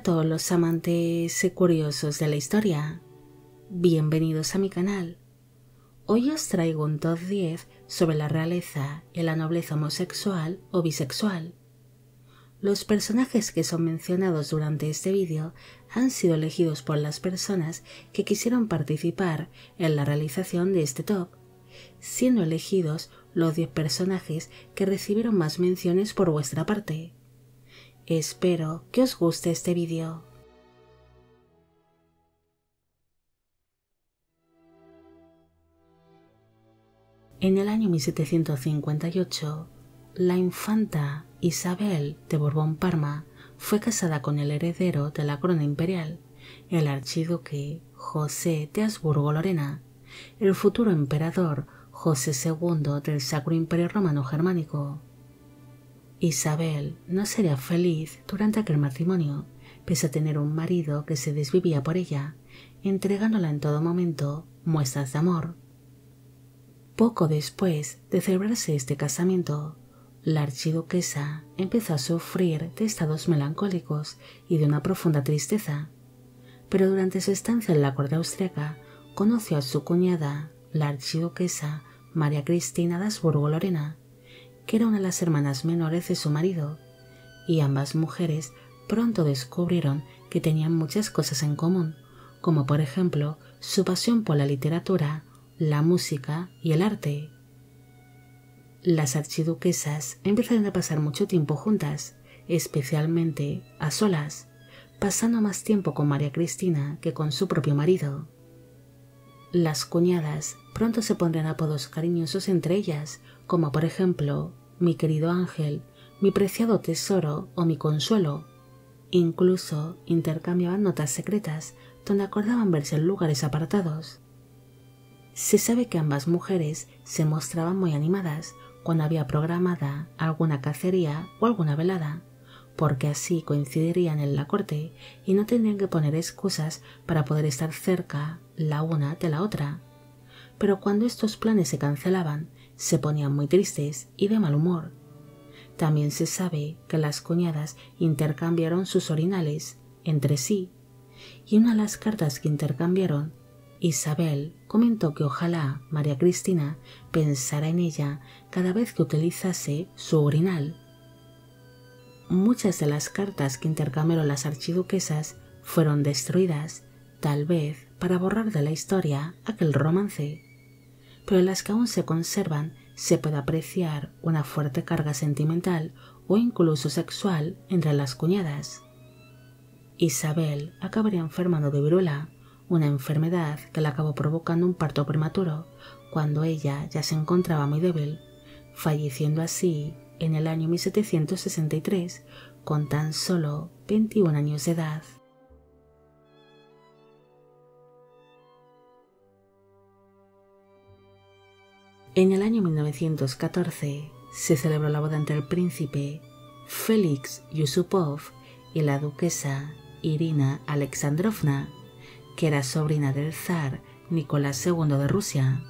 todos los amantes y curiosos de la historia, bienvenidos a mi canal. Hoy os traigo un top 10 sobre la realeza y la nobleza homosexual o bisexual. Los personajes que son mencionados durante este vídeo han sido elegidos por las personas que quisieron participar en la realización de este top, siendo elegidos los 10 personajes que recibieron más menciones por vuestra parte. Espero que os guste este vídeo. En el año 1758, la infanta Isabel de Borbón-Parma fue casada con el heredero de la corona imperial, el archiduque José de Habsburgo-Lorena, el futuro emperador José II del Sacro Imperio Romano Germánico. Isabel no sería feliz durante aquel matrimonio, pese a tener un marido que se desvivía por ella, entregándola en todo momento muestras de amor. Poco después de celebrarse este casamiento, la archiduquesa empezó a sufrir de estados melancólicos y de una profunda tristeza, pero durante su estancia en la corte austriaca conoció a su cuñada, la archiduquesa María Cristina de Habsburgo-Lorena, que era una de las hermanas menores de su marido, y ambas mujeres pronto descubrieron que tenían muchas cosas en común, como por ejemplo su pasión por la literatura, la música y el arte. Las archiduquesas empezaron a pasar mucho tiempo juntas, especialmente a solas, pasando más tiempo con María Cristina que con su propio marido. Las cuñadas pronto se pondrían apodos cariñosos entre ellas, como por ejemplo, mi querido ángel, mi preciado tesoro o mi consuelo. Incluso intercambiaban notas secretas donde acordaban verse en lugares apartados. Se sabe que ambas mujeres se mostraban muy animadas cuando había programada alguna cacería o alguna velada, porque así coincidirían en la corte y no tendrían que poner excusas para poder estar cerca la una de la otra. Pero cuando estos planes se cancelaban, se ponían muy tristes y de mal humor. También se sabe que las cuñadas intercambiaron sus orinales entre sí, y una de las cartas que intercambiaron, Isabel comentó que ojalá María Cristina pensara en ella cada vez que utilizase su orinal. Muchas de las cartas que intercambiaron las archiduquesas fueron destruidas, tal vez para borrar de la historia aquel romance, pero en las que aún se conservan se puede apreciar una fuerte carga sentimental o incluso sexual entre las cuñadas. Isabel acabaría enfermando de viruela, una enfermedad que le acabó provocando un parto prematuro cuando ella ya se encontraba muy débil, falleciendo así en el año 1763 con tan solo 21 años de edad. En el año 1914 se celebró la boda entre el príncipe Félix Yusupov y la duquesa Irina Alexandrovna, que era sobrina del zar Nicolás II de Rusia.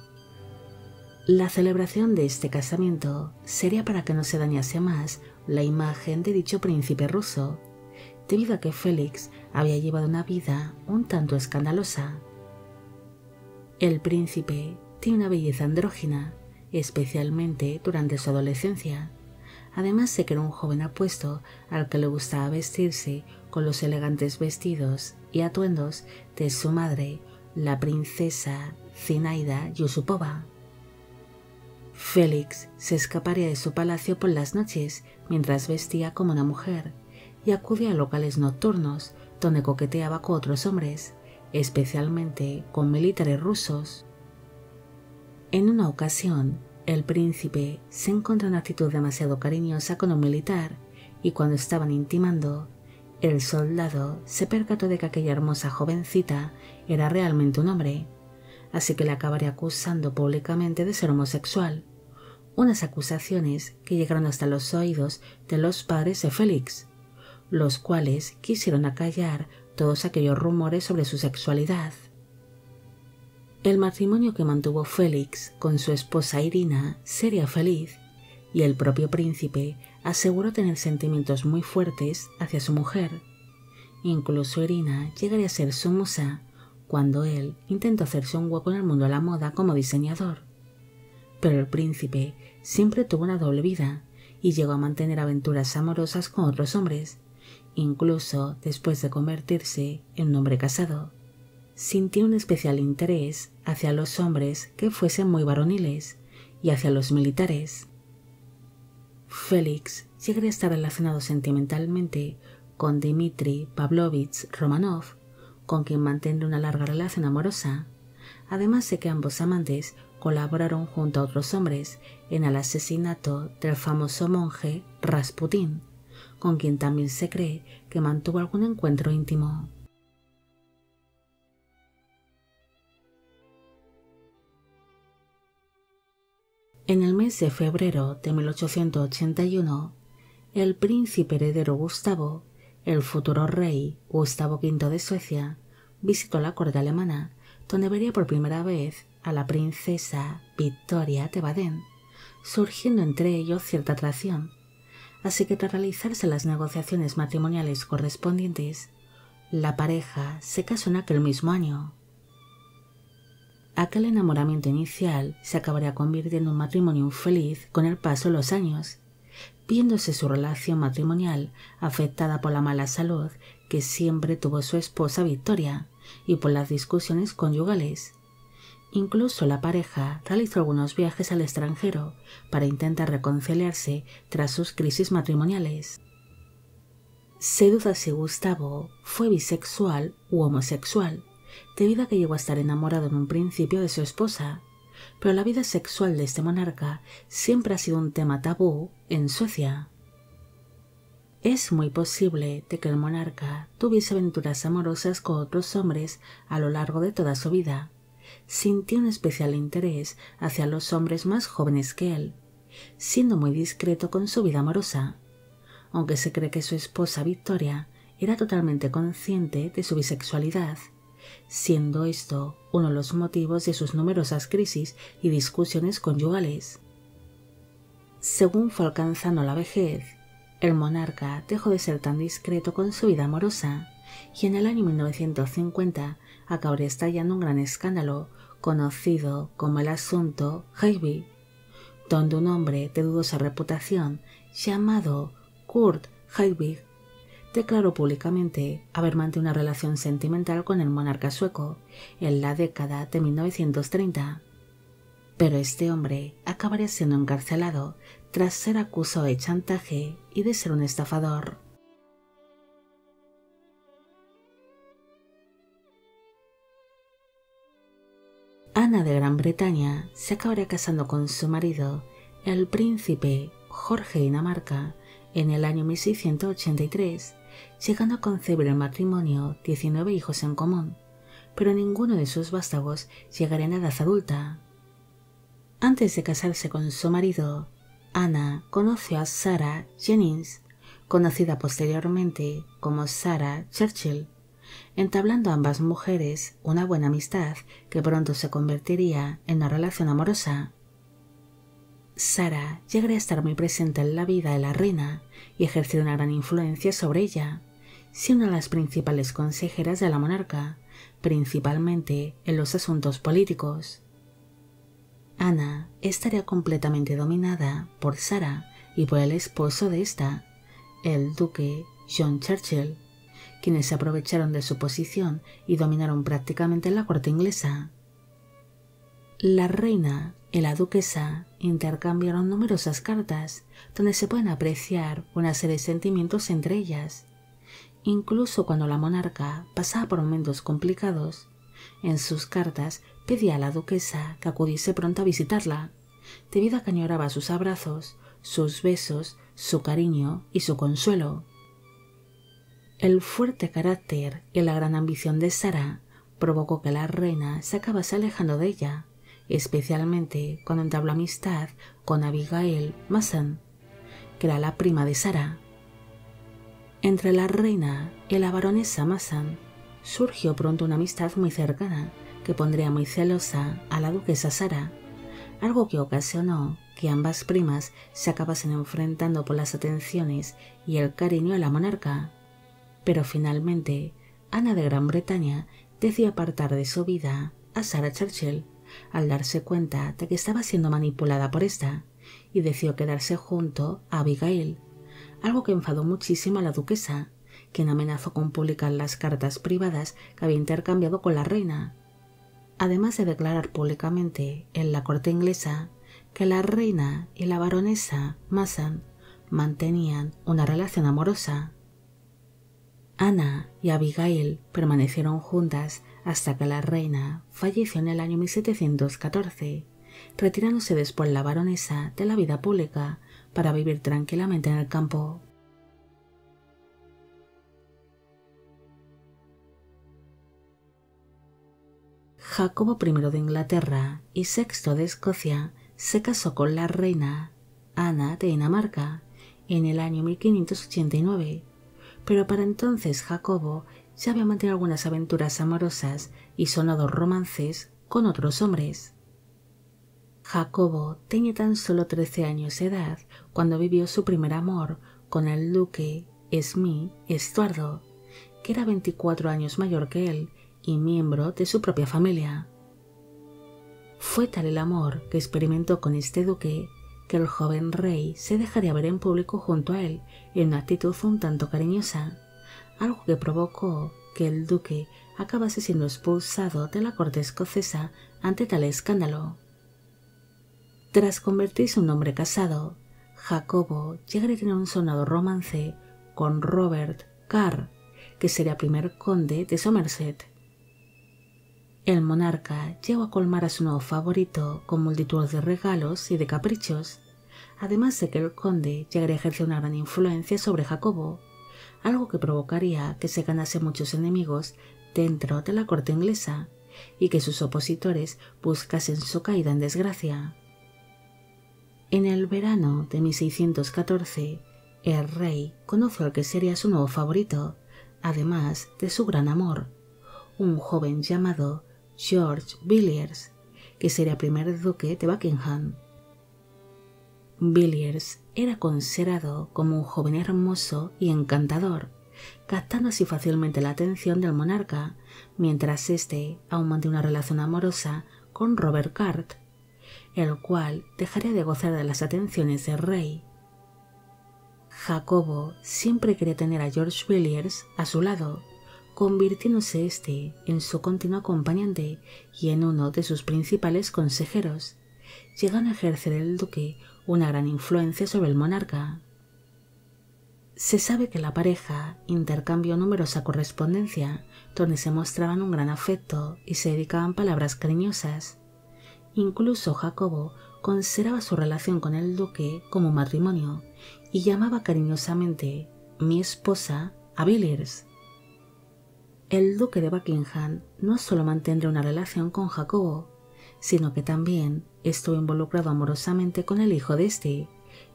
La celebración de este casamiento sería para que no se dañase más la imagen de dicho príncipe ruso, debido a que Félix había llevado una vida un tanto escandalosa. El príncipe tiene una belleza andrógina, especialmente durante su adolescencia, además de que era un joven apuesto al que le gustaba vestirse con los elegantes vestidos y atuendos de su madre, la princesa Zinaida Yusupova. Félix se escaparía de su palacio por las noches mientras vestía como una mujer y acudía a locales nocturnos donde coqueteaba con otros hombres, especialmente con militares rusos. En una ocasión, el príncipe se encontró en una actitud demasiado cariñosa con un militar y cuando estaban intimando, el soldado se percató de que aquella hermosa jovencita era realmente un hombre, así que le acabaría acusando públicamente de ser homosexual, unas acusaciones que llegaron hasta los oídos de los padres de Félix, los cuales quisieron acallar todos aquellos rumores sobre su sexualidad. El matrimonio que mantuvo Félix con su esposa Irina sería feliz, y el propio príncipe aseguró tener sentimientos muy fuertes hacia su mujer. Incluso Irina llegaría a ser su musa cuando él intentó hacerse un hueco en el mundo de la moda como diseñador. Pero el príncipe siempre tuvo una doble vida y llegó a mantener aventuras amorosas con otros hombres, incluso después de convertirse en un hombre casado. Sintió un especial interés hacia los hombres que fuesen muy varoniles y hacia los militares. Félix llegaría a estar relacionado sentimentalmente con Dmitri Pavlovich Romanov, con quien mantendría una larga relación amorosa, además de que ambos amantes colaboraron junto a otros hombres en el asesinato del famoso monje Rasputín, con quien también se cree que mantuvo algún encuentro íntimo. En el mes de febrero de 1881, el príncipe heredero Gustavo, el futuro rey Gustavo V de Suecia, visitó la corte alemana, donde vería por primera vez a la princesa Victoria de Baden, surgiendo entre ellos cierta atracción, así que tras realizarse las negociaciones matrimoniales correspondientes, la pareja se casó en aquel mismo año. Aquel enamoramiento inicial se acabaría convirtiendo en un matrimonio infeliz con el paso de los años, viéndose su relación matrimonial afectada por la mala salud que siempre tuvo su esposa Victoria y por las discusiones conyugales. Incluso la pareja realizó algunos viajes al extranjero para intentar reconciliarse tras sus crisis matrimoniales. Se duda si Gustavo fue bisexual u homosexual, debido a que llegó a estar enamorado en un principio de su esposa, pero la vida sexual de este monarca siempre ha sido un tema tabú en Suecia. Es muy posible de que el monarca tuviese aventuras amorosas con otros hombres a lo largo de toda su vida. Sintió un especial interés hacia los hombres más jóvenes que él, siendo muy discreto con su vida amorosa, aunque se cree que su esposa Victoria era totalmente consciente de su bisexualidad, siendo esto uno de los motivos de sus numerosas crisis y discusiones conyugales. Según fue alcanzando la vejez, el monarca dejó de ser tan discreto con su vida amorosa y en el año 1950 acabaría estallando un gran escándalo conocido como el asunto Heydrich, donde un hombre de dudosa reputación llamado Kurt Heydrich declaró públicamente haber mantenido una relación sentimental con el monarca sueco en la década de 1930. Pero este hombre acabaría siendo encarcelado tras ser acusado de chantaje y de ser un estafador. Ana de Gran Bretaña se acabaría casando con su marido, el príncipe Jorge de Dinamarca, en el año 1683, llegando a concebir el matrimonio 19 hijos en común, pero ninguno de sus vástagos llegaría a edad adulta. Antes de casarse con su marido, Ana conoció a Sarah Jennings, conocida posteriormente como Sarah Churchill, entablando ambas mujeres una buena amistad que pronto se convertiría en una relación amorosa. Sarah llegaría a estar muy presente en la vida de la reina y ejerció una gran influencia sobre ella, siendo una de las principales consejeras de la monarca, principalmente en los asuntos políticos. Ana estaría completamente dominada por Sarah y por el esposo de esta, el duque John Churchill, quienes se aprovecharon de su posición y dominaron prácticamente la corte inglesa. La reina y la duquesa intercambiaron numerosas cartas donde se pueden apreciar una serie de sentimientos entre ellas. Incluso cuando la monarca pasaba por momentos complicados, en sus cartas pedía a la duquesa que acudiese pronto a visitarla, debido a que añoraba sus abrazos, sus besos, su cariño y su consuelo. El fuerte carácter y la gran ambición de Sarah provocó que la reina se acabase alejando de ella, especialmente cuando entabló amistad con Abigail Mason, que era la prima de Sarah. Entre la reina y la baronesa Mason surgió pronto una amistad muy cercana que pondría muy celosa a la duquesa Sarah, algo que ocasionó que ambas primas se acabasen enfrentando por las atenciones y el cariño de la monarca. pero finalmente Ana de Gran Bretaña decidió apartar de su vida a Sarah Churchill al darse cuenta de que estaba siendo manipulada por esta, y decidió quedarse junto a Abigail, algo que enfadó muchísimo a la duquesa, quien amenazó con publicar las cartas privadas que había intercambiado con la reina, además de declarar públicamente en la corte inglesa que la reina y la baronesa Mason mantenían una relación amorosa. Ana y Abigail permanecieron juntas hasta que la reina falleció en el año 1714, retirándose después la baronesa de la vida pública para vivir tranquilamente en el campo. Jacobo I de Inglaterra y VI de Escocia se casó con la reina Ana de Dinamarca en el año 1589, pero para entonces Jacobo ya había mantenido algunas aventuras amorosas y sonados romances con otros hombres. Jacobo tenía tan solo 13 años de edad cuando vivió su primer amor con el duque Smith Estuardo, que era 24 años mayor que él y miembro de su propia familia. Fue tal el amor que experimentó con este duque que el joven rey se dejaría ver en público junto a él en una actitud un tanto cariñosa, algo que provocó que el duque acabase siendo expulsado de la corte escocesa ante tal escándalo. Tras convertirse en un hombre casado, Jacobo llegaría a tener un sonado romance con Robert Carr, que sería primer conde de Somerset. El monarca llegó a colmar a su nuevo favorito con multitud de regalos y de caprichos, además de que el conde llegaría a ejercer una gran influencia sobre Jacobo, algo que provocaría que se ganase muchos enemigos dentro de la corte inglesa y que sus opositores buscasen su caída en desgracia. En el verano de 1614, el rey conoció al que sería su nuevo favorito, además de su gran amor, un joven llamado George Villiers, que sería primer duque de Buckingham. Villiers era considerado como un joven hermoso y encantador, captando así fácilmente la atención del monarca, mientras éste aún mantenía una relación amorosa con Robert Carr, el cual dejaría de gozar de las atenciones del rey. Jacobo siempre quería tener a George Villiers a su lado, convirtiéndose éste en su continuo acompañante y en uno de sus principales consejeros, llegando a ejercer el duque una gran influencia sobre el monarca. Se sabe que la pareja intercambió numerosa correspondencia, donde se mostraban un gran afecto y se dedicaban palabras cariñosas. Incluso Jacobo consideraba su relación con el duque como un matrimonio y llamaba cariñosamente mi esposa a Villiers. El duque de Buckingham no solo mantendría una relación con Jacobo, sino que también estuvo involucrado amorosamente con el hijo de este,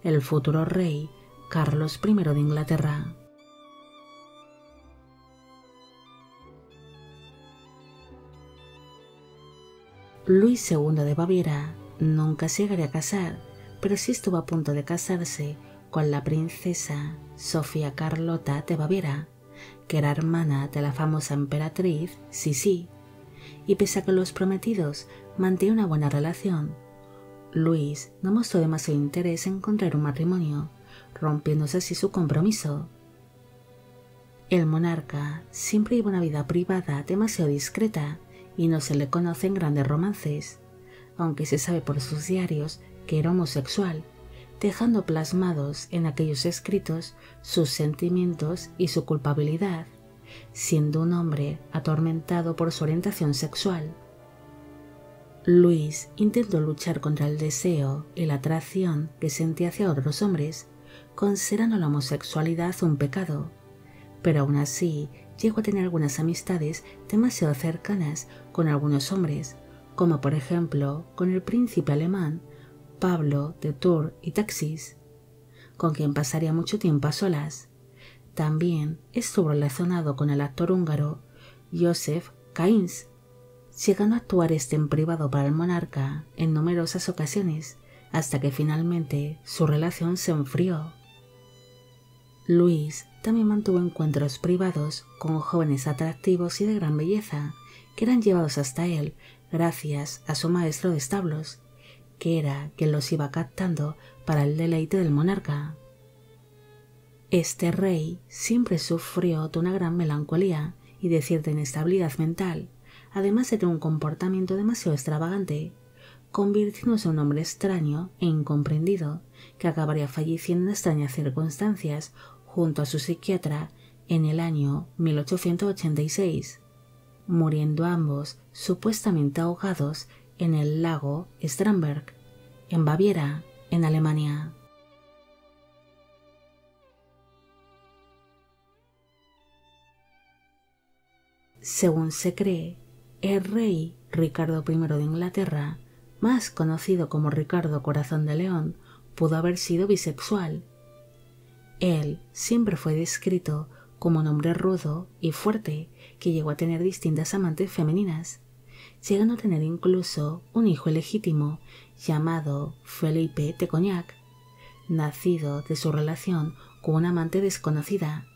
el futuro rey Carlos I de Inglaterra. Luis II de Baviera nunca se llegaría a casar, pero sí estuvo a punto de casarse con la princesa Sofía Carlota de Baviera, que era hermana de la famosa emperatriz Sisi, y pese a que los prometidos mantenían una buena relación, Luis no mostró demasiado interés en contraer un matrimonio, rompiéndose así su compromiso. El monarca siempre lleva una vida privada demasiado discreta y no se le conocen grandes romances, aunque se sabe por sus diarios que era homosexual, dejando plasmados en aquellos escritos sus sentimientos y su culpabilidad, siendo un hombre atormentado por su orientación sexual. Luis intentó luchar contra el deseo y la atracción que sentía hacia otros hombres, considerando la homosexualidad un pecado, pero aún así llegó a tener algunas amistades demasiado cercanas con algunos hombres, como por ejemplo con el príncipe alemán Pablo de Tours y Taxis, con quien pasaría mucho tiempo a solas. También estuvo relacionado con el actor húngaro Joseph Kainz, llegando a actuar este en privado para el monarca en numerosas ocasiones, hasta que finalmente su relación se enfrió. Luis también mantuvo encuentros privados con jóvenes atractivos y de gran belleza, que eran llevados hasta él gracias a su maestro de establos, que era quien los iba captando para el deleite del monarca. Este rey siempre sufrió de una gran melancolía y de cierta inestabilidad mental, además de tener un comportamiento demasiado extravagante, convirtiéndose en un hombre extraño e incomprendido, que acabaría falleciendo en extrañas circunstancias junto a su psiquiatra en el año 1886, muriendo ambos supuestamente ahogados en el lago Starnberg, en Baviera, en Alemania. Según se cree, el rey Ricardo I de Inglaterra, más conocido como Ricardo Corazón de León, pudo haber sido bisexual. Él siempre fue descrito como un hombre rudo y fuerte que llegó a tener distintas amantes femeninas, llegando a tener incluso un hijo ilegítimo llamado Felipe de Cognac, nacido de su relación con una amante desconocida,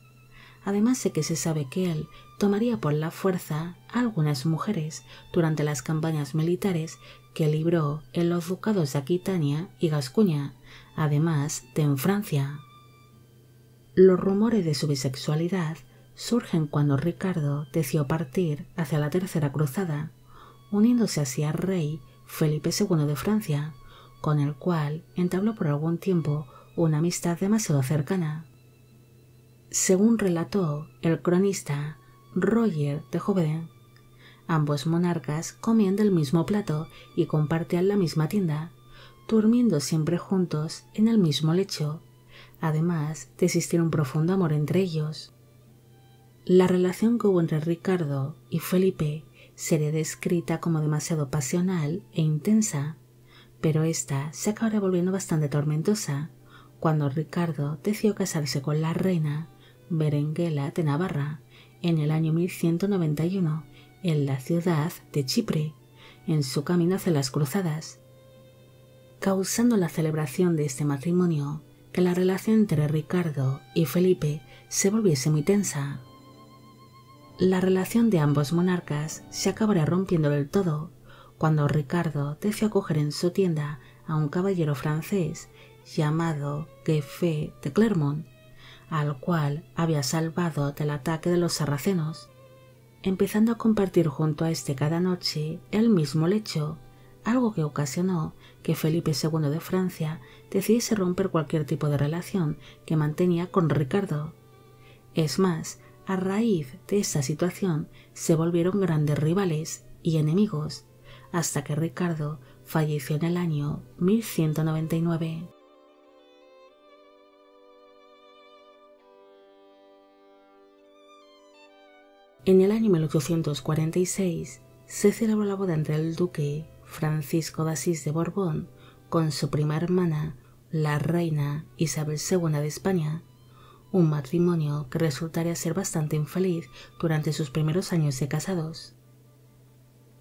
además de que se sabe que él tomaría por la fuerza a algunas mujeres durante las campañas militares que libró en los ducados de Aquitania y Gascuña, además de en Francia. Los rumores de su bisexualidad surgen cuando Ricardo decidió partir hacia la Tercera Cruzada, uniéndose así al rey Felipe II de Francia, con el cual entabló por algún tiempo una amistad demasiado cercana. Según relató el cronista Roger de Hoveden, ambos monarcas comían del mismo plato y compartían la misma tienda, durmiendo siempre juntos en el mismo lecho, además de existir un profundo amor entre ellos. La relación que hubo entre Ricardo y Felipe sería descrita como demasiado pasional e intensa, pero esta se acabará volviendo bastante tormentosa cuando Ricardo decidió casarse con la reina Berenguela de Navarra en el año 1191 en la ciudad de Chipre, en su camino hacia las cruzadas, causando la celebración de este matrimonio que la relación entre Ricardo y Felipe se volviese muy tensa. La relación de ambos monarcas se acabaría rompiendo del todo cuando Ricardo decidió acoger en su tienda a un caballero francés llamado Geoffrey de Clermont, al cual había salvado del ataque de los sarracenos, empezando a compartir junto a este cada noche el mismo lecho, algo que ocasionó que Felipe II de Francia decidiese romper cualquier tipo de relación que mantenía con Ricardo. Es más, a raíz de esta situación se volvieron grandes rivales y enemigos, hasta que Ricardo falleció en el año 1199. En el año 1846 se celebró la boda entre el duque Francisco de Asís de Borbón con su prima hermana, la reina Isabel II de España, un matrimonio que resultaría ser bastante infeliz durante sus primeros años de casados.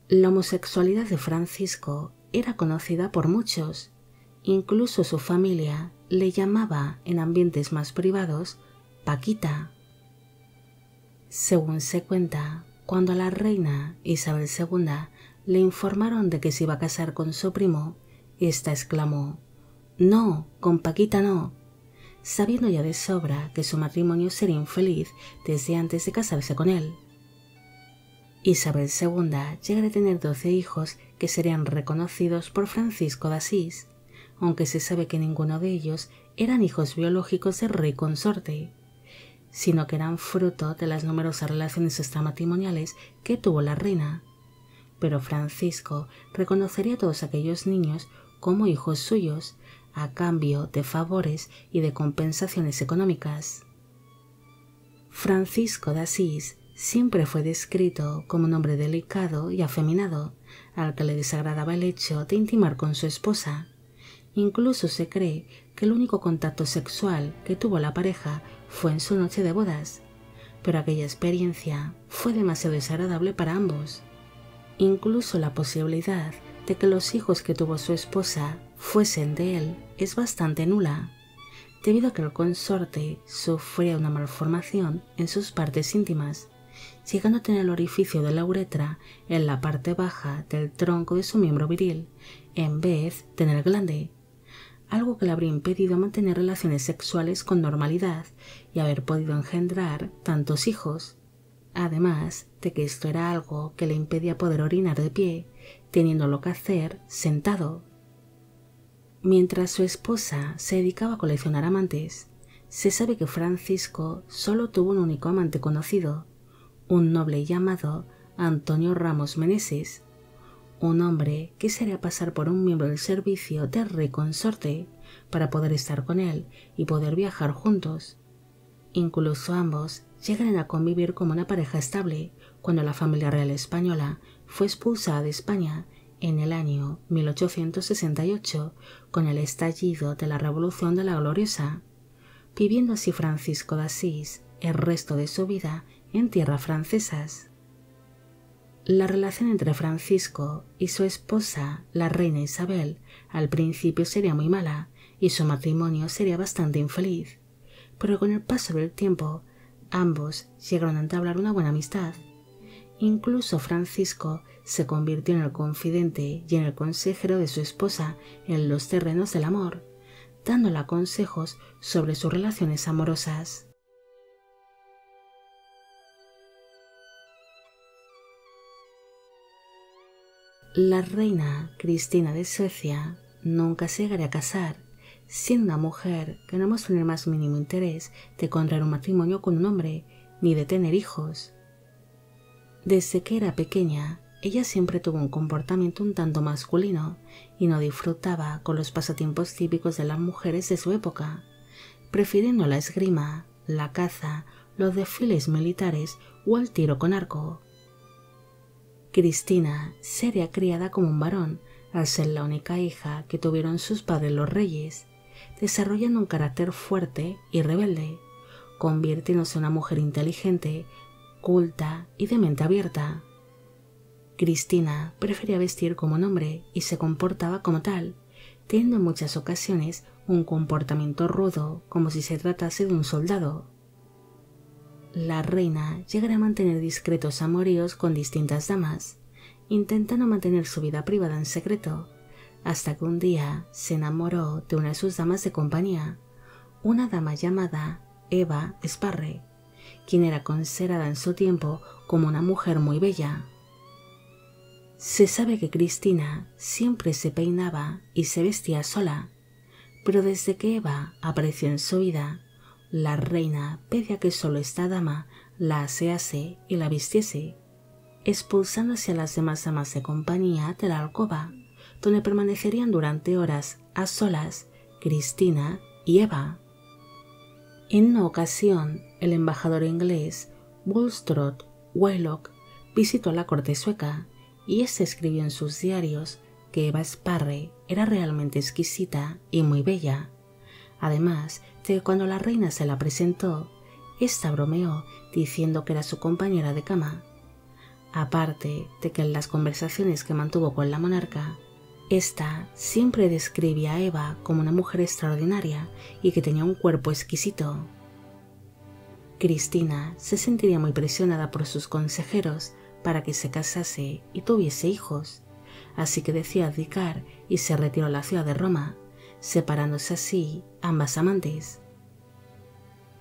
La homosexualidad de Francisco era conocida por muchos, incluso su familia le llamaba en ambientes más privados Paquita. Según se cuenta, cuando a la reina Isabel II le informaron de que se iba a casar con su primo, ésta exclamó: «No, con Paquita no», sabiendo ya de sobra que su matrimonio sería infeliz desde antes de casarse con él. Isabel II llegaría a tener 12 hijos que serían reconocidos por Francisco de Asís, aunque se sabe que ninguno de ellos eran hijos biológicos del rey consorte, sino que eran fruto de las numerosas relaciones extramatrimoniales que tuvo la reina. Pero Francisco reconocería a todos aquellos niños como hijos suyos, a cambio de favores y de compensaciones económicas. Francisco de Asís siempre fue descrito como un hombre delicado y afeminado, al que le desagradaba el hecho de intimar con su esposa. Incluso se cree que el único contacto sexual que tuvo la pareja fue en su noche de bodas, pero aquella experiencia fue demasiado desagradable para ambos. Incluso la posibilidad de que los hijos que tuvo su esposa fuesen de él es bastante nula, debido a que el consorte sufría una malformación en sus partes íntimas, llegando a tener el orificio de la uretra en la parte baja del tronco de su miembro viril, en vez de en el glande, algo que le habría impedido mantener relaciones sexuales con normalidad y haber podido engendrar tantos hijos, además de que esto era algo que le impedía poder orinar de pie, teniéndolo que hacer sentado. Mientras su esposa se dedicaba a coleccionar amantes, se sabe que Francisco solo tuvo un único amante conocido, un noble llamado Antonio Ramos Meneses, un hombre que se haría pasar por un miembro del servicio del rey consorte para poder estar con él y poder viajar juntos. Incluso ambos llegaron a convivir como una pareja estable cuando la familia real española fue expulsada de España en el año 1868 con el estallido de la Revolución de la Gloriosa, viviendo así Francisco de Asís el resto de su vida en tierras francesas. La relación entre Francisco y su esposa, la reina Isabel, al principio sería muy mala y su matrimonio sería bastante infeliz, pero con el paso del tiempo ambos llegaron a entablar una buena amistad. Incluso Francisco se convirtió en el confidente y en el consejero de su esposa en los terrenos del amor, dándole consejos sobre sus relaciones amorosas. La reina Cristina de Suecia nunca se llegaría a casar, siendo una mujer que no mostró el más mínimo interés de contraer un matrimonio con un hombre ni de tener hijos. Desde que era pequeña, ella siempre tuvo un comportamiento un tanto masculino y no disfrutaba con los pasatiempos típicos de las mujeres de su época, prefiriendo la esgrima, la caza, los desfiles militares o el tiro con arco. Cristina sería criada como un varón al ser la única hija que tuvieron sus padres los reyes, desarrollando un carácter fuerte y rebelde, convirtiéndose en una mujer inteligente, culta y de mente abierta. Cristina prefería vestir como un hombre y se comportaba como tal, teniendo en muchas ocasiones un comportamiento rudo como si se tratase de un soldado. La reina llegaría a mantener discretos amoríos con distintas damas, intentando mantener su vida privada en secreto, hasta que un día se enamoró de una de sus damas de compañía, una dama llamada Eva Sparre, quien era considerada en su tiempo como una mujer muy bella. Se sabe que Cristina siempre se peinaba y se vestía sola, pero desde que Eva apareció en su vida, la reina pedía que solo esta dama la asease y la vistiese, expulsándose a las demás damas de compañía de la alcoba, donde permanecerían durante horas a solas Cristina y Eva. En una ocasión, el embajador inglés Bulstrode Wheelock visitó la corte sueca y este escribió en sus diarios que Eva Sparre era realmente exquisita y muy bella. Además de que cuando la reina se la presentó, ésta bromeó diciendo que era su compañera de cama. Aparte de que en las conversaciones que mantuvo con la monarca, ésta siempre describía a Eva como una mujer extraordinaria y que tenía un cuerpo exquisito. Cristina se sentiría muy presionada por sus consejeros para que se casase y tuviese hijos, así que decidió abdicar y se retiró a la ciudad de Roma, separándose así ambas amantes.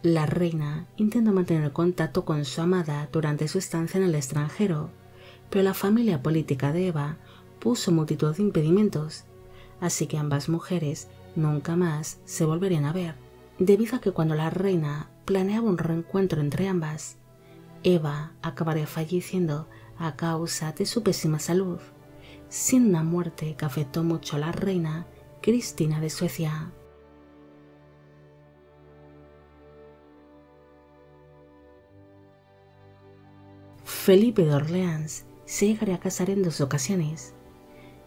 La reina intentó mantener contacto con su amada durante su estancia en el extranjero, pero la familia política de Eva puso multitud de impedimentos, así que ambas mujeres nunca más se volverían a ver, debido a que cuando la reina planeaba un reencuentro entre ambas, Eva acabaría falleciendo a causa de su pésima salud, sin una muerte que afectó mucho a la reina Cristina de Suecia. Felipe de Orleans se llegaría a casar en 2 ocasiones.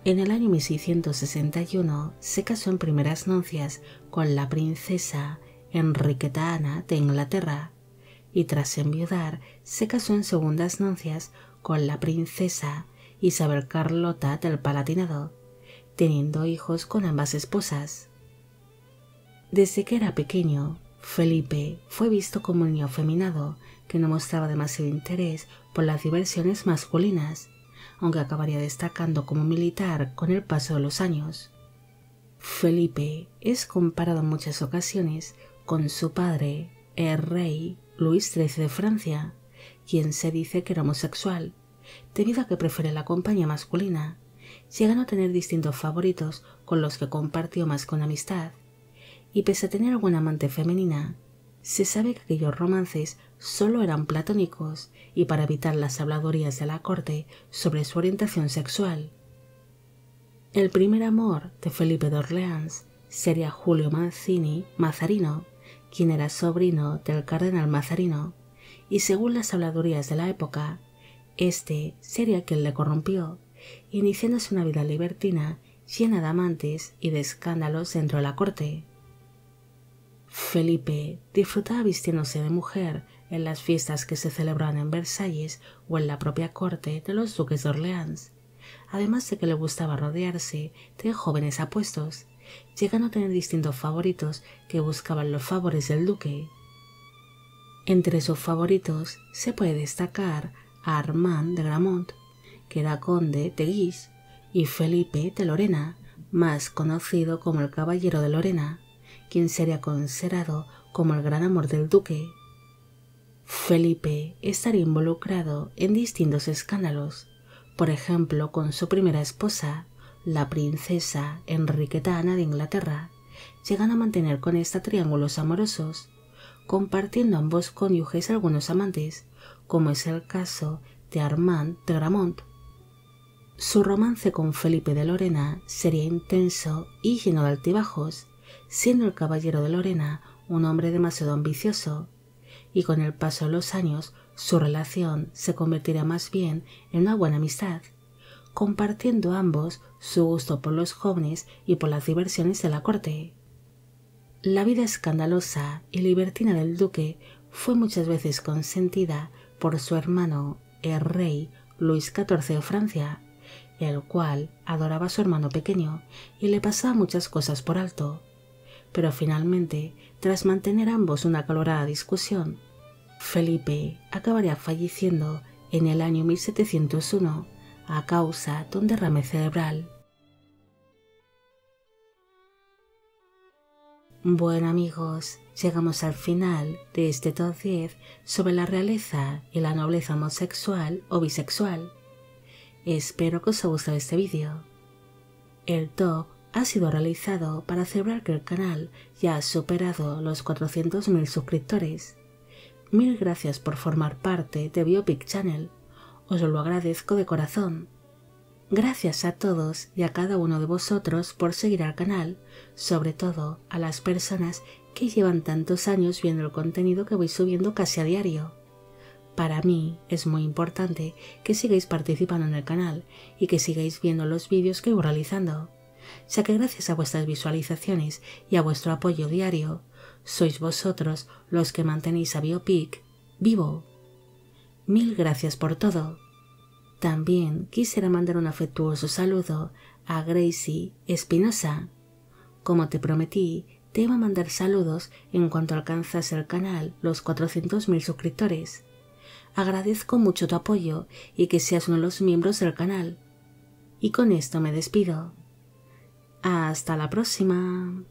En el año 1661 se casó en primeras nupcias con la princesa Enriqueta Ana de Inglaterra y tras enviudar se casó en segundas nupcias con la princesa Isabel Carlota del Palatinado, teniendo hijos con ambas esposas. Desde que era pequeño, Felipe fue visto como un niño afeminado que no mostraba demasiado interés por las diversiones masculinas, aunque acabaría destacando como militar con el paso de los años. Felipe es comparado en muchas ocasiones con su padre, el rey Luis XIII de Francia, quien se dice que era homosexual, debido a que prefiere la compañía masculina, llegando a tener distintos favoritos con los que compartió más con amistad. Y pese a tener alguna amante femenina, se sabe que aquellos romances solo eran platónicos y para evitar las habladurías de la corte sobre su orientación sexual. El primer amor de Felipe de Orleans sería Julio Mazzarino, quien era sobrino del cardenal Mazzarino, y según las habladurías de la época, este sería quien le corrompió, iniciándose una vida libertina llena de amantes y de escándalos dentro de la corte. Felipe disfrutaba vistiéndose de mujer en las fiestas que se celebraban en Versalles o en la propia corte de los duques de Orleans, además de que le gustaba rodearse de jóvenes apuestos, llegando a tener distintos favoritos que buscaban los favores del duque. Entre sus favoritos se puede destacar a Armand de Gramont, que era conde de Guise, y Felipe de Lorena, más conocido como el Caballero de Lorena, quien sería considerado como el gran amor del duque. Felipe estaría involucrado en distintos escándalos, por ejemplo con su primera esposa, la princesa Enriqueta Ana de Inglaterra, llegando a mantener con esta triángulos amorosos, compartiendo ambos cónyuges algunos amantes, como es el caso de Armand de Gramont. Su romance con Felipe de Lorena sería intenso y lleno de altibajos, siendo el Caballero de Lorena un hombre demasiado ambicioso, y con el paso de los años su relación se convertirá más bien en una buena amistad, compartiendo ambos su gusto por los jóvenes y por las diversiones de la corte. La vida escandalosa y libertina del duque fue muchas veces consentida por su hermano, el rey Luis XIV de Francia, el cual adoraba a su hermano pequeño y le pasaba muchas cosas por alto. Pero finalmente, tras mantener ambos una acalorada discusión, Felipe acabaría falleciendo en el año 1701 a causa de un derrame cerebral. Bueno amigos, llegamos al final de este top 10 sobre la realeza y la nobleza homosexual o bisexual. Espero que os haya gustado este vídeo. El top ha sido realizado para celebrar que el canal ya ha superado los 400.000 suscriptores. Mil gracias por formar parte de Biopic Channel, os lo agradezco de corazón. Gracias a todos y a cada uno de vosotros por seguir al canal, sobre todo a las personas que llevan tantos años viendo el contenido que voy subiendo casi a diario. Para mí es muy importante que sigáis participando en el canal y que sigáis viendo los vídeos que voy realizando, ya que gracias a vuestras visualizaciones y a vuestro apoyo diario, sois vosotros los que mantenéis a Biopic vivo. Mil gracias por todo. También quisiera mandar un afectuoso saludo a Gracie Espinosa. Como te prometí, te iba a mandar saludos en cuanto alcanzase el canal los 400.000 suscriptores. Agradezco mucho tu apoyo y que seas uno de los miembros del canal. Y con esto me despido. Hasta la próxima.